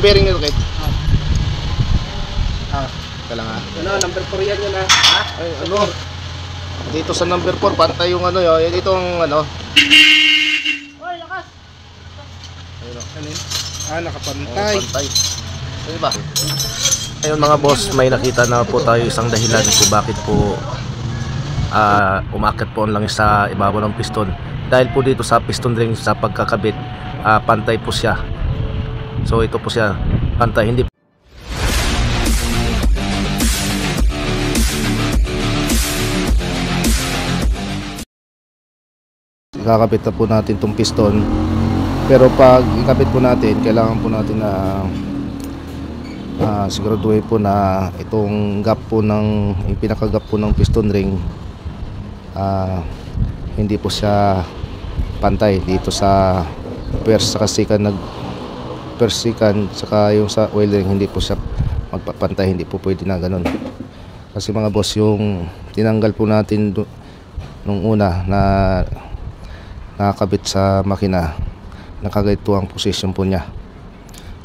bearing nito, Kate. Kala nga. Ano, number 4 yan yun, ha? Ay, ano? Dito sa number 4, pantay yung ano yun. Dito ang ano. Oy, lakas! Ayun, Ano yun? Nakapantay. pantay. Ano ba? Ayun mga boss, may nakita na po tayo isang dahilan kung bakit po umakyat po ang langis sa ibabaw ng piston. Dahil po dito sa piston ring sa pagkakabit, pantay po siya. So ito po siya, pantay, hindi kakabit na po natin itong piston. Pero pag ikabit po natin, kailangan po natin na siguraduhin po na itong gap po ng pinaka-gap po ng piston ring hindi po siya pantay dito sa first saka second first second saka yung sa oil ring, hindi po siya magpapantay, hindi po pwede na ganun. Kasi mga boss, yung tinanggal po natin nung una na nakakabit sa makina, nakaganito ang position po niya,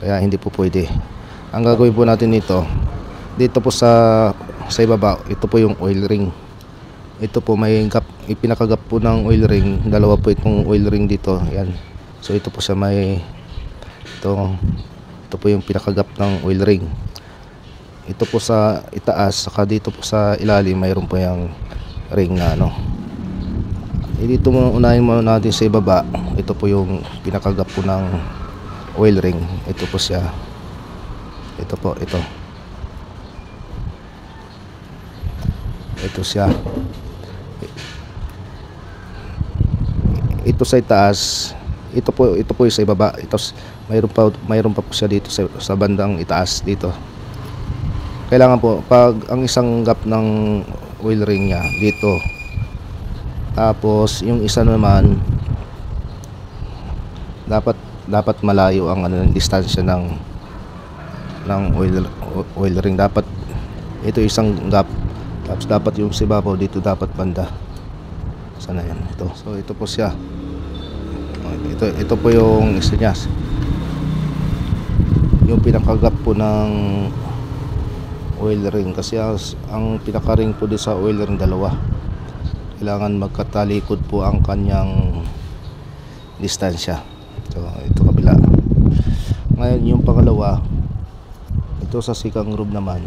kaya hindi po pwede. Ang gagawin po natin dito po sa ibaba, ito po yung oil ring. Ito po may gap, ipinakagap po ng oil ring, dalawa po itong oil ring dito, yan. So ito po siya may ito po yung pinakagap ng oil ring. Ito po sa itaas, saka dito po sa ilalim mayroon po yung ring na ano. Dito muna unahin muna natin sa ibaba. Ito po yung pinakagap po ng oil ring. Ito po siya. Ito po, ito. Ito siya. Ito sa itaas. Ito po yung sa ibaba. Ito mayroon pa po siya dito sa bandang itaas dito. Kailangan po pag ang isang gap ng oil ring niya dito. Tapos yung isa naman dapat malayo ang distansya ng oil ring. Dapat ito isang gap, tapos dapat yung sibabaw dito dapat banda. Sana yan ito. So ito po siya. Ito po yung isa niya. Yung pinakagap po ng oil ring, kasi ang pinaka-ring po dito sa oil ring dalawa. Kailangan magkatalikod po ang kanyang distansya. So ito kabila. Ngayon yung pangalawa, ito sa second groove naman,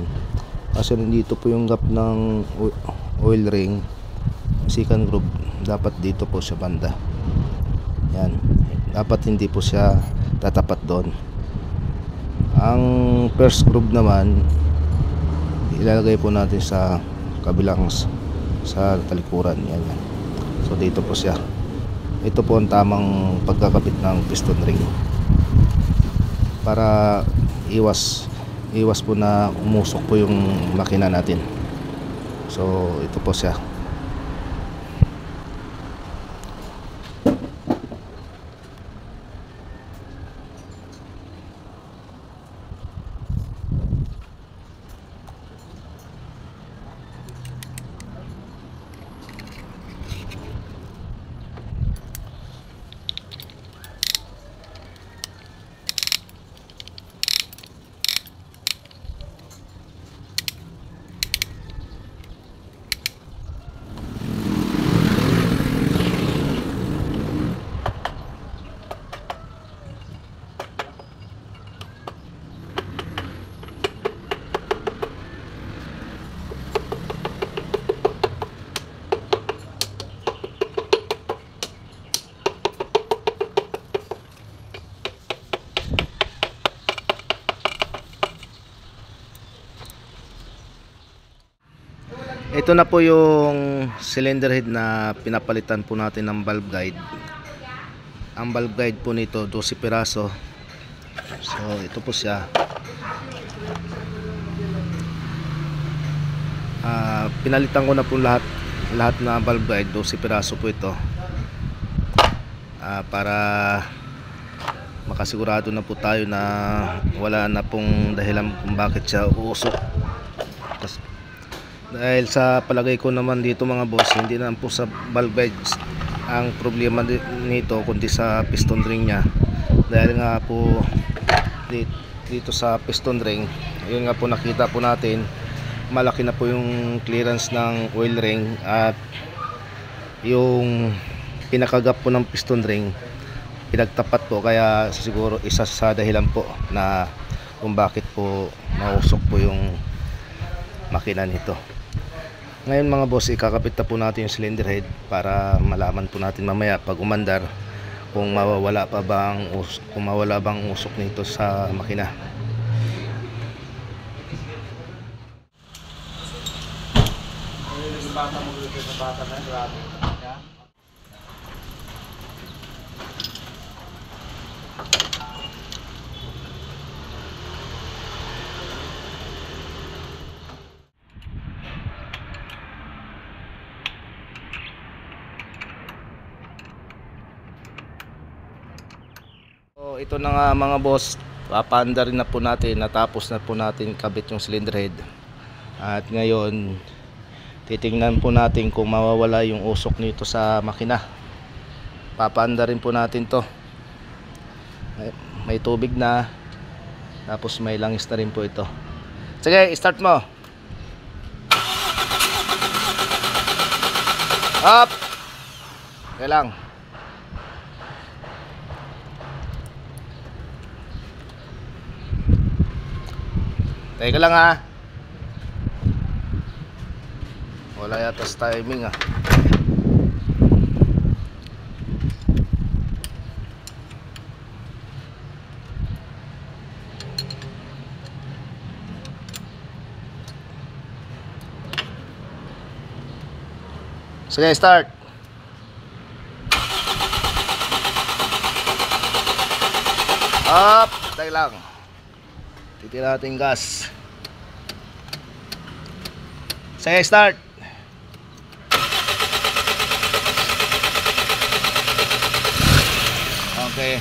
kasi dito po yung gap ng oil ring, second groove, dapat dito po siya banda. Yan, dapat hindi po siya tatapat doon. Ang first groove naman ilalagay po natin sa kabilang sa talikuran. Yan. So dito po siya. Ito po ang tamang pagkakabit ng piston ring para iwas po na umusok po yung makina natin. So ito po siya. Ito na po yung cylinder head na pinapalitan po natin ng valve guide. Ang valve guide po nito 12 piraso. So ito po siya. Pinalitan ko na po lahat na valve guide, 12 piraso po ito. Para makasigurado na po tayo na wala na pong dahilan kung bakit siya uusok. Dahil sa palagay ko naman dito mga boss, hindi na po sa valve guide ang problema nito, kundi sa piston ring nya. Dahil nga po dito sa piston ring. Ayun nga po, nakita po natin malaki na po yung clearance ng oil ring at yung pinakagap po ng piston ring pinagtapat po, kaya siguro isa sa dahilan po na kung bakit po mausok po yung makina nito. Ngayon mga boss, ikakapit na po natin yung cylinder head para malaman po natin mamaya pag umandar kung mawawala bang usok nito sa makina. So, ito na nga mga boss, papaanda rin na po natin, natapos na po natin kabit yung cylinder head. At ngayon, titingnan po natin kung mawawala yung usok nito sa makina. Papaanda rin po natin to. May tubig na, tapos may langis na rin po ito. Sige, start mo. Up. Okay lang. Teka lang ha. Wala yata sa timing ah. Sige, start. Up. Teka lang. Titira natin gas. Sige, start. Okay.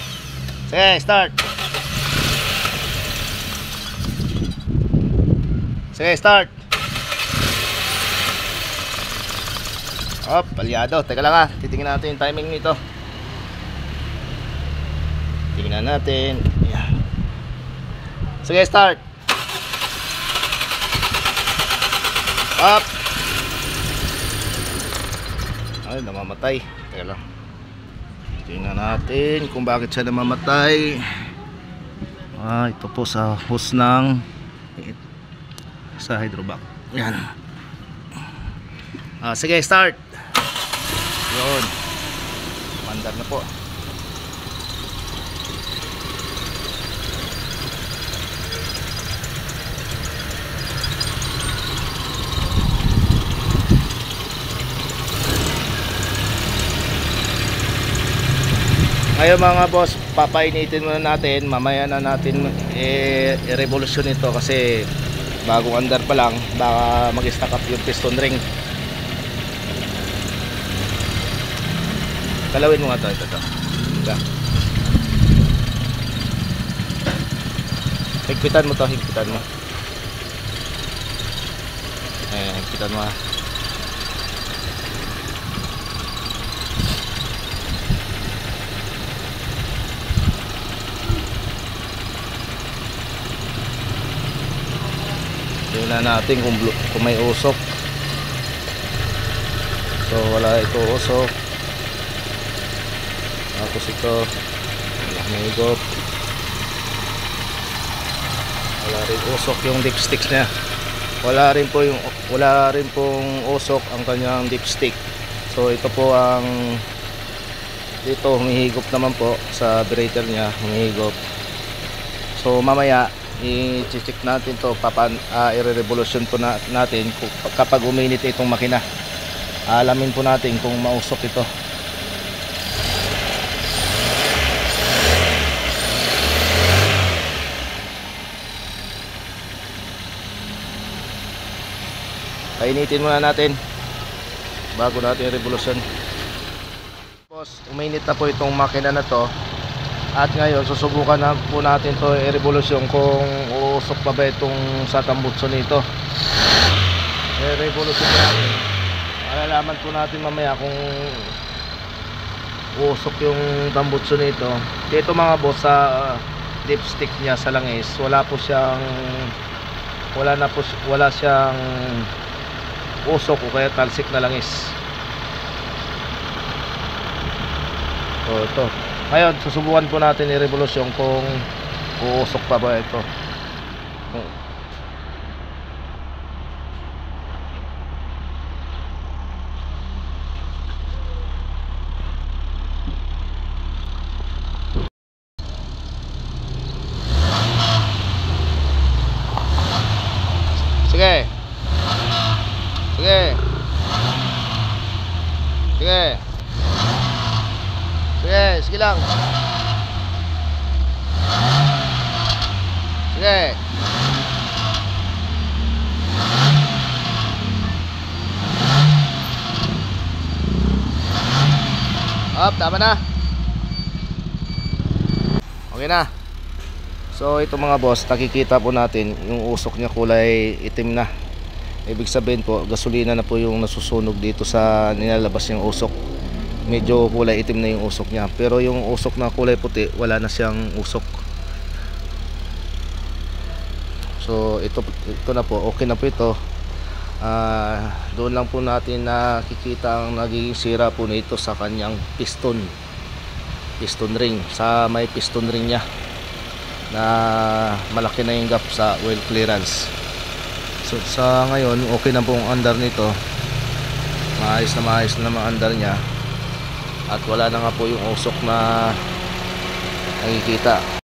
Sige, start. Sige, start. Op, palyado. Teka lang ha. Titingnan natin yung timing nito. Tingnan natin. Ayan. Sige, start. Up. Ay, namamatay. Teka lang. Tingnan natin kung bakit siya namamatay. Ito po sa hose ng sa hydrovac. Yan. Sige, start. Yun. Mandar na po. Ngayon mga boss, papainitin muna natin. Mamaya na natin i-revolution ito kasi bagong andar pa lang, baka mag-stack up yung piston ring. Kalawin mo nga ito. Ito. Higpitan mo to, higpitan mo. Ayan, higpitan mo ha. Tingnan natin kung may usok. So wala ito usok. Tapos ito may higop. Wala rin usok yung dipsticks niya. Wala rin pong usok ang kanyang dipstick. So ito po ang dito humihigop naman po sa breather niya, humihigop. So mamaya i-check natin to, i-revolution po natin kapag uminit itong makina. Alamin po natin kung mausok ito. Painitin muna natin bago natin i-revolution. Boss, uminit na po itong makina na to. At ngayon susubukan na po natin to i-revolution kung uusok pa ba itong sa tambutso nito. I-revolution natin. Malalaman po natin mamaya kung uusok yung tambutso nito. Dito mga boss, sa dipstick niya sa langis, wala siyang usok o kaya talsik na langis. So ito, ngayon susubukan po natin i-revolusyon kung uusok pa ba ito. Sige. Sige. Sige. Sige, sige lang. Sige. Up, tama na. Okay na. So ito mga boss, nakikita po natin yung usok niya kulay itim na. Ibig sabihin po, gasolina na po yung nasusunog dito sa nilalabas yung usok. Medyo kulay itim na yung usok niya. Pero yung usok na kulay puti, wala na siyang usok. So ito na po, okay na po ito. Doon lang po natin nakikita ang nagiging sira po nito sa kanyang piston ring, sa may piston ring niya na malaki na yung gap sa oil clearance. So sa ngayon okay na po ang andar nito, maayos na ang andar niya, at wala na nga po yung usok na nakikita.